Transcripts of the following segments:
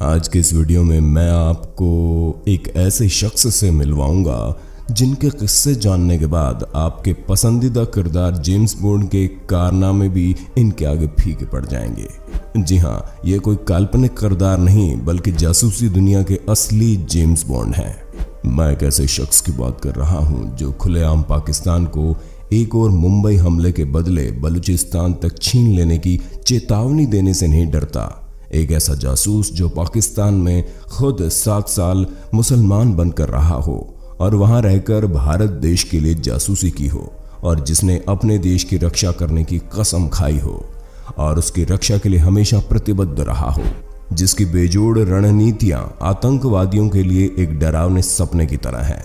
आज के इस वीडियो में मैं आपको एक ऐसे शख्स से मिलवाऊंगा जिनके किस्से जानने के बाद आपके पसंदीदा किरदार जेम्स बॉन्ड के कारनामे भी इनके आगे फीके पड़ जाएंगे। जी हाँ, ये कोई काल्पनिक किरदार नहीं बल्कि जासूसी दुनिया के असली जेम्स बॉन्ड हैं। मैं एक ऐसे शख्स की बात कर रहा हूँ जो खुलेआम पाकिस्तान को एक और मुंबई हमले के बदले बलूचिस्तान तक छीन लेने की चेतावनी देने से नहीं डरता। एक ऐसा जासूस जो पाकिस्तान में खुद 7 साल मुसलमान बनकर रहा हो और वहां रहकर भारत देश के लिए जासूसी की हो और जिसने अपने देश की रक्षा करने की कसम खाई हो और उसकी रक्षा के लिए हमेशा प्रतिबद्ध रहा हो, जिसकी बेजोड़ रणनीतियां आतंकवादियों के लिए एक डरावने सपने की तरह है,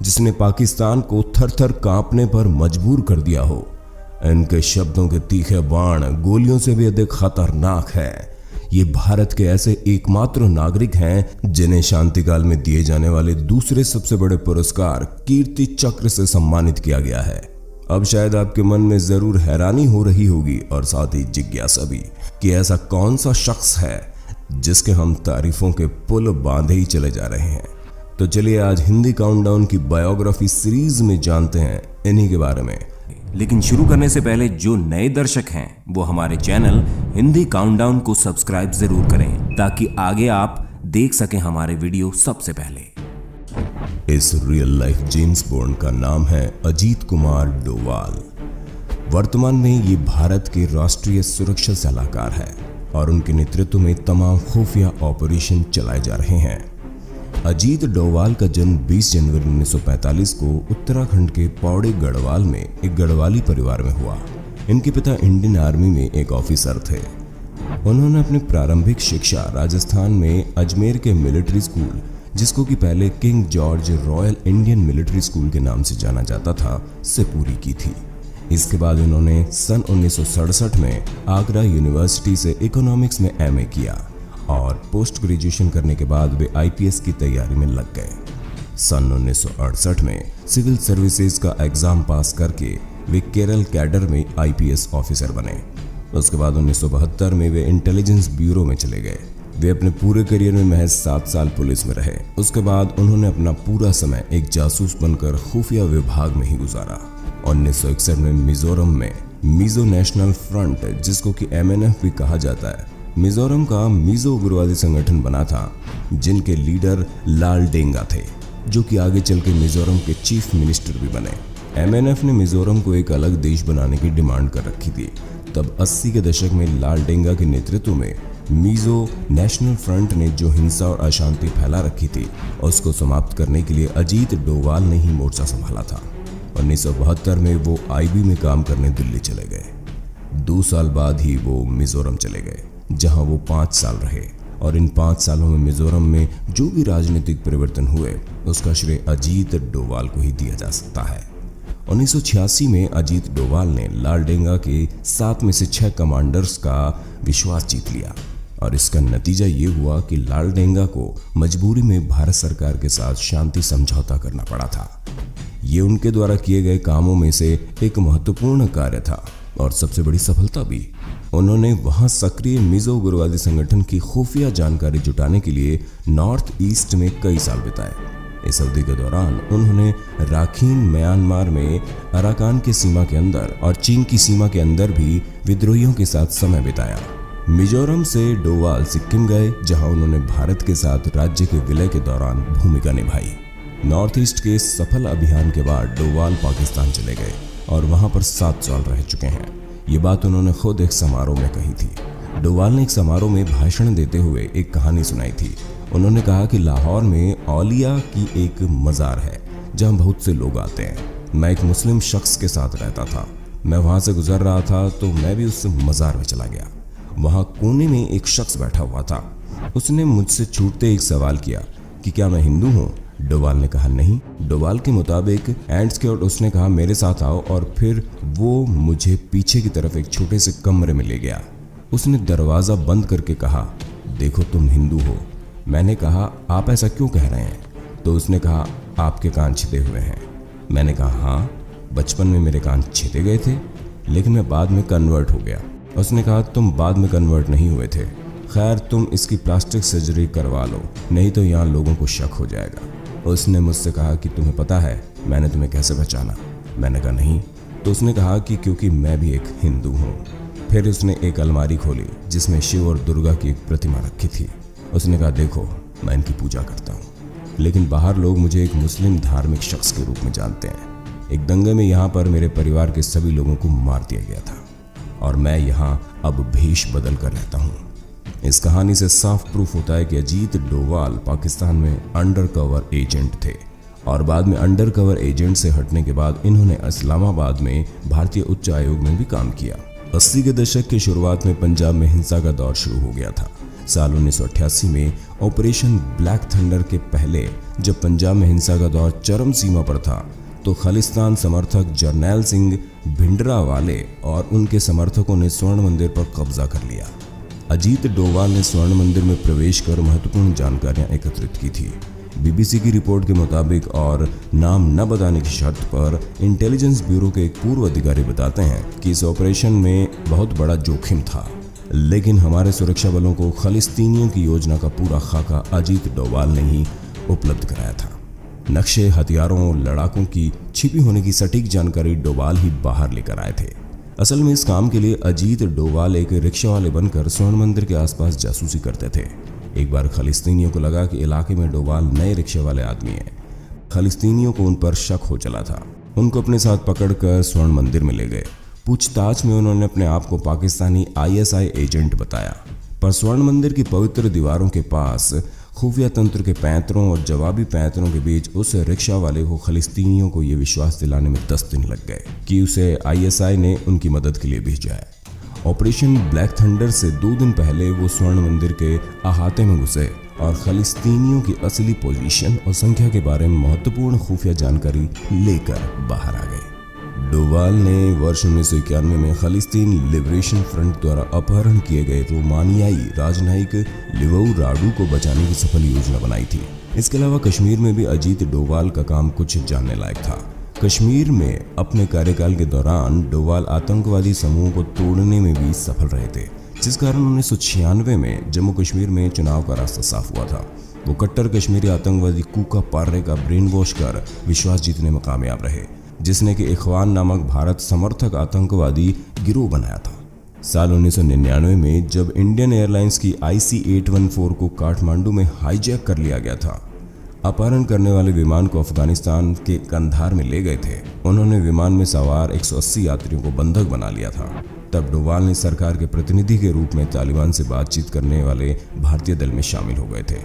जिसने पाकिस्तान को थर-थर कांपने पर मजबूर कर दिया हो। इनके शब्दों के तीखे बाण गोलियों से भी अधिक खतरनाक है। ये भारत के ऐसे एकमात्र नागरिक हैं जिन्हें शांतिकाल में दिए जाने वाले दूसरे सबसे बड़े पुरस्कार कीर्ति चक्र से सम्मानित किया गया है। अब शायद आपके मन में जरूर हैरानी हो रही होगी और साथ ही जिज्ञासा भी कि ऐसा कौन सा शख्स है जिसके हम तारीफों के पुल बांधे ही चले जा रहे हैं। तो चलिए आज हिंदी काउंटडाउन की बायोग्राफी सीरीज में जानते हैं इन्हीं के बारे में। लेकिन शुरू करने से पहले जो नए दर्शक हैं वो हमारे चैनल हिंदी काउंटडाउन को सब्सक्राइब जरूर करें ताकि आगे आप देख सकें हमारे वीडियो सबसे पहले। इस रियल लाइफ जेम्स बॉन्ड का नाम है अजीत कुमार डोवाल। वर्तमान में ये भारत के राष्ट्रीय सुरक्षा सलाहकार है और उनके नेतृत्व में तमाम खुफिया ऑपरेशन चलाए जा रहे हैं। अजीत डोवाल का जन्म 20 जनवरी 1945 को उत्तराखंड के पौड़ी गढ़वाल में एक गढ़वाली परिवार में हुआ। इनके पिता इंडियन आर्मी में एक ऑफिसर थे। उन्होंने अपनी प्रारंभिक शिक्षा राजस्थान में अजमेर के मिलिट्री स्कूल, जिसको कि पहले king George royal Indian military school के नाम से जाना जाता था, से पूरी की थी। इसके बाद उन्होंने सन 1967 में आगरा यूनिवर्सिटी से इकोनॉमिक्स में एमए किया और पोस्ट ग्रेजुएशन करने के बाद वे आईपीएस की तैयारी में लग गए। सन 1968 में सिविल सर्विसेज का एग्जाम पास करके वे केरल कैडर में आईपीएस ऑफिसर बने। उसके बाद 1972 में वे इंटेलिजेंस ब्यूरो में चले गए। वे अपने पूरे करियर में महज 7 साल पुलिस में रहे। उसके बाद उन्होंने अपना पूरा समय एक जासूस बनकर खुफिया विभाग में ही गुजारा। 1961 में मिजोरम में मिजो नेशनल फ्रंट, जिसको कि MNF भी कहा जाता है, मिजोरम का मिजो उग्रवादी संगठन बना था, जिनके लीडर लाल डेंगा थे, जो कि आगे चल के मिजोरम के चीफ मिनिस्टर भी बने। MNF ने मिजोरम को एक अलग देश बनाने की डिमांड कर रखी थी। तब 80 के दशक में लाल डेंगा के नेतृत्व में मिजो नेशनल फ्रंट ने जो हिंसा और अशांति फैला रखी थी उसको समाप्त करने के लिए अजीत डोवाल ने ही मोर्चा संभाला था। 1972 में वो IB में काम करने दिल्ली चले गए। 2 साल बाद ही वो मिजोरम चले गए, जहां वो 5 साल रहे और इन 5 सालों में मिजोरम में जो भी राजनीतिक परिवर्तन हुए उसका श्रेय अजीत डोवाल को ही दिया जा सकता है। 1986 में अजीत डोवाल ने लाल डेंगा के 7 में से 6 कमांडर्स का विश्वास जीत लिया और इसका नतीजा ये हुआ कि लाल डेंगा को मजबूरी में भारत सरकार के साथ शांति समझौता करना पड़ा था। ये उनके द्वारा किए गए कामों में से एक महत्वपूर्ण कार्य था और सबसे बड़ी सफलता भी। उन्होंने वहां सक्रिय मिजो उग्रवादी संगठन की खुफिया जानकारी जुटाने के लिए नॉर्थ ईस्ट में कई साल बिताए। इस अवधि के दौरान उन्होंने राखीन म्यांमार में अराकान के सीमा के अंदर और चीन की सीमा के अंदर भी विद्रोहियों के साथ समय बिताया। मिजोरम से डोवाल सिक्किम गए, जहां उन्होंने भारत के साथ राज्य के विलय के दौरान भूमिका निभाई। नॉर्थ ईस्ट के सफल अभियान के बाद डोवाल पाकिस्तान चले गए और वहां पर 7 साल रह चुके हैं। ये बात उन्होंने खुद एक समारोह में कही थी। डोवाल ने एक समारोह में भाषण देते हुए एक कहानी सुनाई थी। उन्होंने कहा कि लाहौर में औलिया की एक मज़ार है जहां बहुत से लोग आते हैं। मैं एक मुस्लिम शख्स के साथ रहता था। मैं वहां से गुजर रहा था तो मैं भी उस मज़ार में चला गया। वहां कोने में एक शख्स बैठा हुआ था। उसने मुझसे छूटते एक सवाल किया कि क्या मैं हिंदू हूँ। डोवाल ने कहा नहीं। डोवाल के मुताबिक एंड स्क्योर्ड उसने कहा मेरे साथ आओ और फिर वो मुझे पीछे की तरफ एक छोटे से कमरे में ले गया। उसने दरवाज़ा बंद करके कहा देखो तुम हिंदू हो। मैंने कहा आप ऐसा क्यों कह रहे हैं? तो उसने कहा आपके कान छिदे हुए हैं। मैंने कहा हाँ, बचपन में मेरे कान छिदे गए थे लेकिन मैं बाद में कन्वर्ट हो गया। उसने कहा तुम बाद में कन्वर्ट नहीं हुए थे, खैर तुम इसकी प्लास्टिक सर्जरी करवा लो, नहीं तो यहाँ लोगों को शक हो जाएगा। उसने मुझसे कहा कि तुम्हें पता है मैंने तुम्हें कैसे पहचाना? मैंने कहा नहीं। तो उसने कहा कि क्योंकि मैं भी एक हिंदू हूँ। फिर उसने एक अलमारी खोली जिसमें शिव और दुर्गा की एक प्रतिमा रखी थी। उसने कहा देखो मैं इनकी पूजा करता हूँ, लेकिन बाहर लोग मुझे एक मुस्लिम धार्मिक शख्स के रूप में जानते हैं। एक दंगे में यहाँ पर मेरे परिवार के सभी लोगों को मार दिया गया था और मैं यहाँ अब भेष बदल कर रहता हूँ। इस कहानी से साफ प्रूफ होता है कि अजीत डोवाल पाकिस्तान में अंडर कवर एजेंट थे और बाद में अंडर कवर एजेंट से हटने के बाद इन्होंने इस्लामाबाद में भारतीय उच्च आयोग में भी काम किया। 80 के दशक की शुरुआत में पंजाब में हिंसा का दौर शुरू हो गया था। साल 1988 में ऑपरेशन ब्लैक थंडर के पहले जब पंजाब में हिंसा का दौर चरम सीमा पर था तो खालिस्तान समर्थक जरनैल सिंह भिंडरावाले और उनके समर्थकों ने स्वर्ण मंदिर पर कब्जा कर लिया। अजीत डोवाल ने स्वर्ण मंदिर में प्रवेश कर महत्वपूर्ण जानकारियां एकत्रित की थी। बीबीसी की रिपोर्ट के मुताबिक और नाम न बताने की शर्त पर इंटेलिजेंस ब्यूरो के एक पूर्व अधिकारी बताते हैं कि इस ऑपरेशन में बहुत बड़ा जोखिम था, लेकिन हमारे सुरक्षा बलों को खालिस्तीनियों की योजना का पूरा खाका अजीत डोवाल ने ही उपलब्ध कराया था। नक्शे, हथियारों, लड़ाकों की छिपी होने की सटीक जानकारी डोवाल ही बाहर लेकर आए थे। असल में इस काम के लिए अजीत डोवाल एक रिक्शा वाले बनकर स्वर्ण मंदिर के आसपास जासूसी करते थे। एक बार खालिस्तीनियों को लगा कि इलाके में डोवाल नए रिक्शे वाले आदमी हैं। खालिस्तीनियों को उन पर शक हो चला था। उनको अपने साथ पकड़कर स्वर्ण मंदिर में ले गए। पूछताछ में उन्होंने अपने आप को पाकिस्तानी ISI एजेंट बताया, पर स्वर्ण मंदिर की पवित्र दीवारों के पास खुफिया तंत्र के पैंतरों और जवाबी पैंतरों के बीच उस रिक्शा वाले को खालिस्तीनियों को यह विश्वास दिलाने में 10 दिन लग गए कि उसे ISI ने उनकी मदद के लिए भेजा है। ऑपरेशन ब्लैक थंडर से 2 दिन पहले वो स्वर्ण मंदिर के अहाते में घुसे और खालिस्तीनियों की असली पोजीशन और संख्या के बारे में महत्वपूर्ण खुफिया जानकारी लेकर बाहर आ गए। डोवाल ने वर्ष 1991 में खालिस्तीन लिबरेशन फ्रंट द्वारा अपहरण किए गए रोमानियाई राजनयिक लिवऊ राडू को बचाने की सफल योजना बनाई थी। इसके अलावा कश्मीर में भी अजीत डोवाल का काम कुछ जानने लायक था। कश्मीर में अपने कार्यकाल के दौरान डोवाल आतंकवादी समूहों को तोड़ने में भी सफल रहे थे, जिस कारण 1996 में जम्मू कश्मीर में चुनाव का रास्ता साफ हुआ था। वो कट्टर कश्मीरी आतंकवादी कूका पार्रे का ब्रेन वॉश कर विश्वास जीतने में कामयाब रहे, जिसने कि इखवान नामक भारत समर्थक आतंकवादी गिरोह बनाया था। साल 1999 में जब इंडियन एयरलाइंस की IC-814 को काठमांडू में हाईजैक कर लिया गया था, अपहरण करने वाले विमान को अफगानिस्तान के कंधार में ले गए थे। उन्होंने विमान में सवार 180 यात्रियों को बंधक बना लिया था। तब डोवाल ने सरकार के प्रतिनिधि के रूप में तालिबान से बातचीत करने वाले भारतीय दल में शामिल हो गए थे।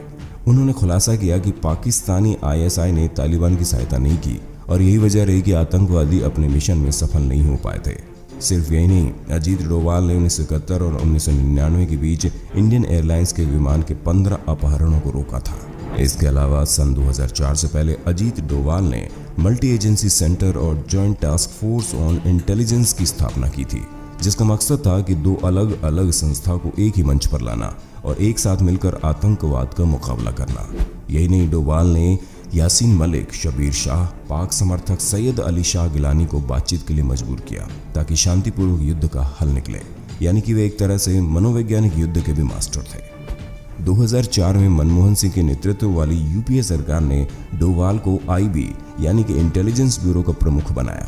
उन्होंने खुलासा किया कि पाकिस्तानी ISI ने तालिबान की सहायता नहीं की और यही वजह रही कि आतंकवादी अपने मिशन में सफल नहीं हो पाए थे। सिर्फ यही नहीं, अजीत डोवाल ने 1971 और 1999 के बीच इंडियन एयरलाइंस के विमान के 15 अपहरणों को रोका था। इसके अलावा सन 2004 से पहले अजीत डोवाल ने मल्टी एजेंसी सेंटर और joint task force on intelligence की स्थापना की थी, जिसका मकसद था कि 2 अलग अलग संस्था को एक ही मंच पर लाना और एक साथ मिलकर आतंकवाद का मुकाबला करना। यही नहीं, डोवाल ने यासीन मलिक, शबीर शाह, पाक समर्थक सैयद अली शाह गिलानी को बातचीत के लिए मजबूर किया ताकि शांतिपूर्वक युद्ध का हल निकले, यानी कि वे एक तरह से मनोवैज्ञानिक युद्ध के भी मास्टर थे। 2004 में मनमोहन सिंह के नेतृत्व वाली UPA सरकार ने डोवाल को IB यानी कि इंटेलिजेंस ब्यूरो का प्रमुख बनाया।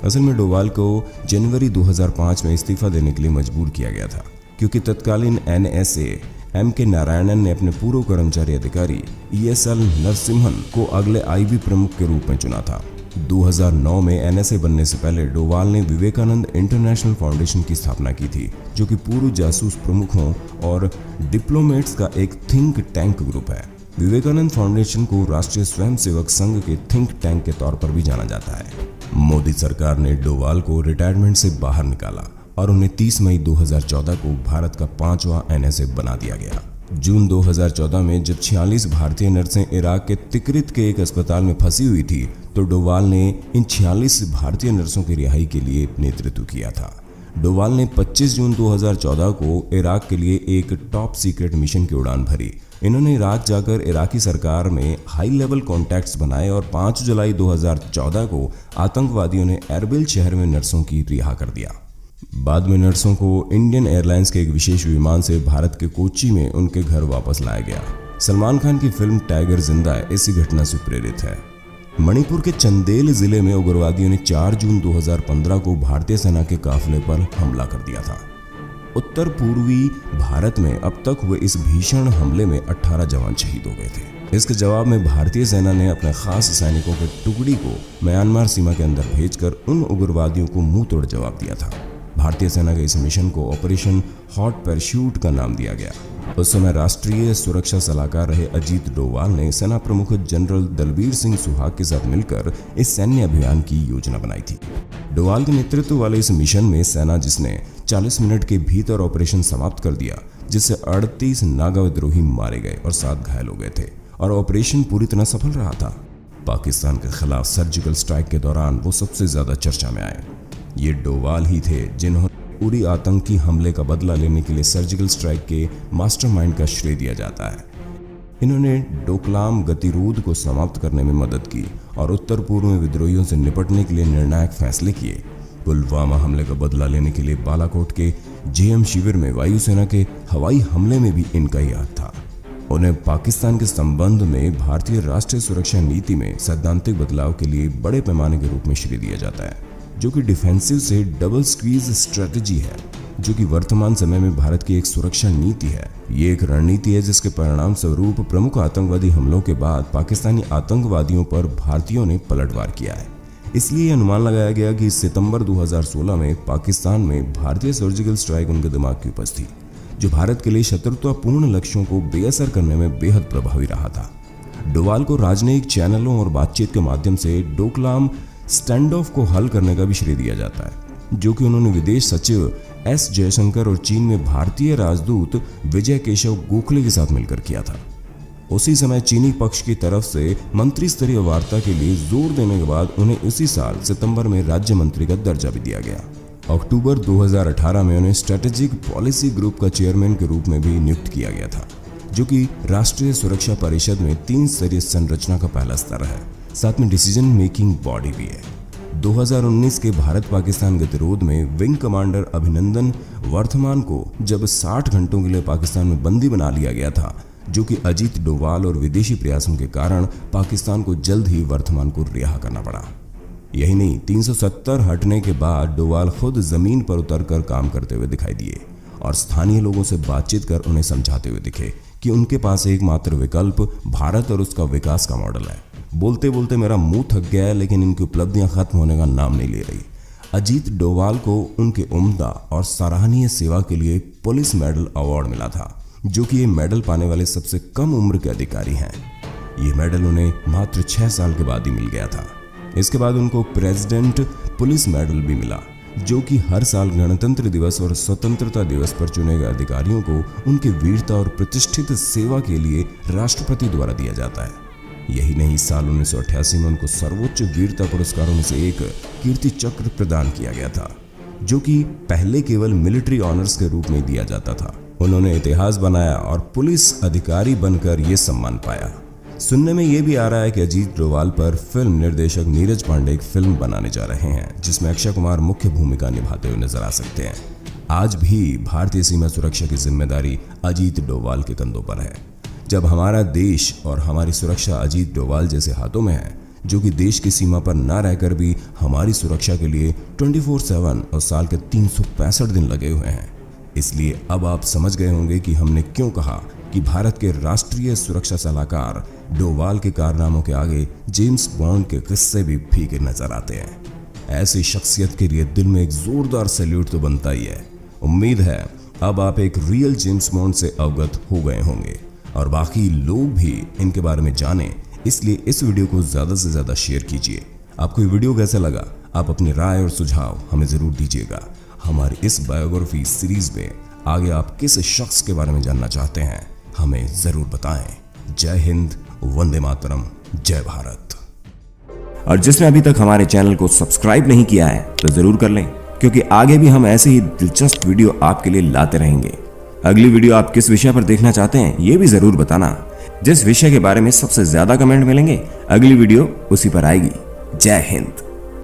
असल में डोवाल को जनवरी 2005 में इस्तीफा देने के लिए मजबूर किया गया था, क्योंकि तत्कालीन NSA MK नारायणन ने अपने पूर्व कर्मचारी अधिकारी ESL नरसिम्हन को अगले IB प्रमुख के रूप में चुना था। 2009 में NSA बनने से पहले डोवाल ने विवेकानंद इंटरनेशनल फाउंडेशन की स्थापना की थी, जो कि पूर्व जासूस प्रमुखों और डिप्लोमेट्स का एक थिंक टैंक ग्रुप है। विवेकानंद फाउंडेशन को राष्ट्रीय स्वयंसेवक संघ के थिंक टैंक के तौर पर भी जाना जाता है। मोदी सरकार ने डोवाल को रिटायरमेंट से बाहर निकाला और उन्हें 30 मई 2014 को भारत का 5वां NSA बना दिया गया। जून 2014 में जब 46 भारतीय नर्सें इराक के तिकरित के एक अस्पताल में फंसी हुई थी, तो डोवाल ने इन 46 भारतीय नर्सों की रिहाई के लिए नेतृत्व किया था। डोवाल ने 25 जून 2014 को इराक के लिए एक टॉप सीक्रेट मिशन की उड़ान भरी। इन्होंने इराक जाकर इराकी सरकार में हाई लेवल कॉन्टैक्ट्स बनाए और 5 जुलाई 2014 को आतंकवादियों ने एरबिल शहर में नर्सों की रिहा कर दिया। बाद में नर्सों को इंडियन एयरलाइंस के एक विशेष विमान से भारत के कोच्चि में उनके घर वापस लाया गया। सलमान खान की फिल्म टाइगर जिंदा है इसी घटना से प्रेरित है। मणिपुर के चंदेल जिले में उग्रवादियों ने 4 जून 2015 को भारतीय सेना के काफिले पर हमला कर दिया था। उत्तर पूर्वी भारत में अब तक हुए इस भीषण हमले में 18 जवान शहीद हो गए थे। इसके जवाब में भारतीय सेना ने अपने खास सैनिकों के टुकड़ी को म्यांमार सीमा के अंदर भेजकर उन उग्रवादियों को मुंह तोड़ जवाब दिया था। भारतीय सेना के इस मिशन को ऑपरेशन हॉट पैराशूट का नाम दिया गया। उस समय राष्ट्रीय सुरक्षा सलाहकार रहे अजीत डोवाल ने सेना प्रमुख जनरल दलबीर सिंह सुहाग के साथ मिलकर इस सैन्य अभियान की योजना बनाई थी। डोवाल के नेतृत्व वाले इस मिशन में सेना जिसने 40 मिनट के भीतर ऑपरेशन समाप्त कर दिया, जिससे 38 नागा विद्रोही मारे गए और 7 घायल हो गए थे और ऑपरेशन पूरी तरह सफल रहा था। पाकिस्तान के खिलाफ सर्जिकल स्ट्राइक के दौरान वो सबसे ज्यादा चर्चा में आए। ये डोवाल ही थे जिन्होंने उरी आतंकी हमले का बदला लेने के लिए सर्जिकल स्ट्राइक के मास्टरमाइंड का श्रेय दिया जाता है। इन्होंने डोकलाम गतिरोध को समाप्त करने में मदद की और उत्तर पूर्व में विद्रोहियों से निपटने के लिए निर्णायक फैसले किए। पुलवामा हमले का बदला लेने के लिए बालाकोट के जेएम शिविर में वायुसेना के हवाई हमले में भी इनका ही हाथ था। उन्हें पाकिस्तान के संबंध में भारतीय राष्ट्रीय सुरक्षा नीति में सैद्धांतिक बदलाव के लिए बड़े पैमाने के रूप में श्रेय दिया जाता है, जो कि डिफेंसिव से डबल स्क्वीज स्ट्रेटजी है, जो कि वर्तमान समय में भारत की एक सुरक्षा नीति है। ये एक रणनीति है जिसके परिणाम स्वरूप प्रमुख आतंकवादी हमलों के बाद पाकिस्तानी आतंकवादियों पर भारतीयों ने पलटवार किया है। इसलिए यह अनुमान लगाया गया कि सितंबर 2016 में पाकिस्तान में भारतीय सर्जिकल स्ट्राइक उनके दिमाग की उपज थी, जो भारत के लिए शत्रुतापूर्ण लक्ष्यों को बेअसर करने में बेहद प्रभावी रहा था। डोवाल को राजनयिक चैनलों और बातचीत के माध्यम से डोकलाम स्टैंड ऑफ को हल करने का भी श्रेय दिया जाता है, जो कि उन्होंने विदेश सचिव एस जयशंकर और चीन में भारतीय राजदूत विजय केशव गोखले के साथ मिलकर किया था। उसी समय चीनी पक्ष की तरफ से मंत्री स्तरीय वार्ता के लिए जोर देने के बाद उन्हें उसी साल सितंबर में राज्य मंत्री का दर्जा भी दिया गया। अक्टूबर 2018 में उन्हें स्ट्रेटेजिक पॉलिसी ग्रुप का चेयरमैन के रूप में भी नियुक्त किया गया था, जो कि राष्ट्रीय सुरक्षा परिषद में 3 स्तरीय संरचना का पहला स्तर है, साथ में डिसीजन मेकिंग बॉडी भी है। 2019 के भारत पाकिस्तान गतिरोध में विंग कमांडर अभिनंदन वर्धमान को जब 60 घंटों के लिए पाकिस्तान में बंदी बना लिया गया था, जो कि अजीत डोवाल और विदेशी प्रयासों के कारण पाकिस्तान को जल्द ही वर्धमान को रिहा करना पड़ा। यही नहीं, 370 हटने के बाद डोवाल खुद जमीन पर उतरकर काम करते हुए दिखाई दिए और स्थानीय लोगों से बातचीत कर उन्हें समझाते हुए दिखे कि उनके पास एकमात्र विकल्प भारत और उसका विकास का मॉडल है। बोलते बोलते मेरा मुंह थक गया है, लेकिन इनकी उपलब्धियां खत्म होने का नाम नहीं ले रही। अजीत डोवाल को उनके उम्दा और सराहनीय सेवा के लिए पुलिस मेडल अवार्ड मिला था, जो कि ये मेडल पाने वाले सबसे कम उम्र के अधिकारी हैं। ये मेडल उन्हें मात्र 6 साल के बाद ही मिल गया था। इसके बाद उनको प्रेसिडेंट पुलिस मेडल भी मिला, जो कि हर साल गणतंत्र दिवस और स्वतंत्रता दिवस पर चुने गए अधिकारियों को उनकी वीरता और प्रतिष्ठित सेवा के लिए राष्ट्रपति द्वारा दिया जाता है। यही नहीं, साल 1988 में उनको सर्वोच्च वीरता पुरस्कारों में से एक कीर्ति चक्र प्रदान किया गया था, जो कि पहले केवल मिलिट्री ऑनर्स के रूप में दिया जाता था। उन्होंने इतिहास बनाया और पुलिस अधिकारी बनकर ये सम्मान पाया। सुनने में ये भी आ रहा है कि अजीत डोवाल पर फिल्म निर्देशक नीरज पांडे एक फिल्म बनाने जा रहे हैं, जिसमें अक्षय कुमार मुख्य भूमिका निभाते हुए नजर आ सकते हैं। आज भी भारतीय सीमा सुरक्षा की जिम्मेदारी अजीत डोवाल के कंधों पर है। जब हमारा देश और हमारी सुरक्षा अजीत डोवाल जैसे हाथों में है, जो कि देश की सीमा पर न रहकर भी हमारी सुरक्षा के लिए 24/7 और साल के 365 दिन लगे हुए हैं, इसलिए अब आप समझ गए होंगे कि हमने क्यों कहा कि भारत के राष्ट्रीय सुरक्षा सलाहकार डोवाल के कारनामों के आगे जेम्स बॉन्ड के किस्से भी फीके नजर आते हैं। ऐसी शख्सियत के लिए दिल में एक जोरदार सैल्यूट तो बनता ही है। उम्मीद है अब आप एक रियल जेम्स बॉन्ड से अवगत हो गए होंगे और बाकी लोग भी इनके बारे में जानें, इसलिए इस वीडियो को ज़्यादा से ज़्यादा शेयर कीजिए। आपको ये वीडियो कैसा लगा, आप अपनी राय और सुझाव हमें ज़रूर दीजिएगा। हमारी इस बायोग्राफी सीरीज में आगे आप किस शख्स के बारे में जानना चाहते हैं, हमें ज़रूर बताएं। जय हिंद, वंदे मातरम, जय भारत। और जिसने अभी तक हमारे चैनल को सब्सक्राइब नहीं किया है तो जरूर कर लें, क्योंकि आगे भी हम ऐसे ही दिलचस्प वीडियो आपके लिए लाते रहेंगे। अगली वीडियो आप किस विषय पर देखना चाहते हैं ये भी जरूर बताना। जिस विषय के बारे में सबसे ज्यादा कमेंट मिलेंगे, अगली वीडियो उसी पर आएगी। जय हिंद।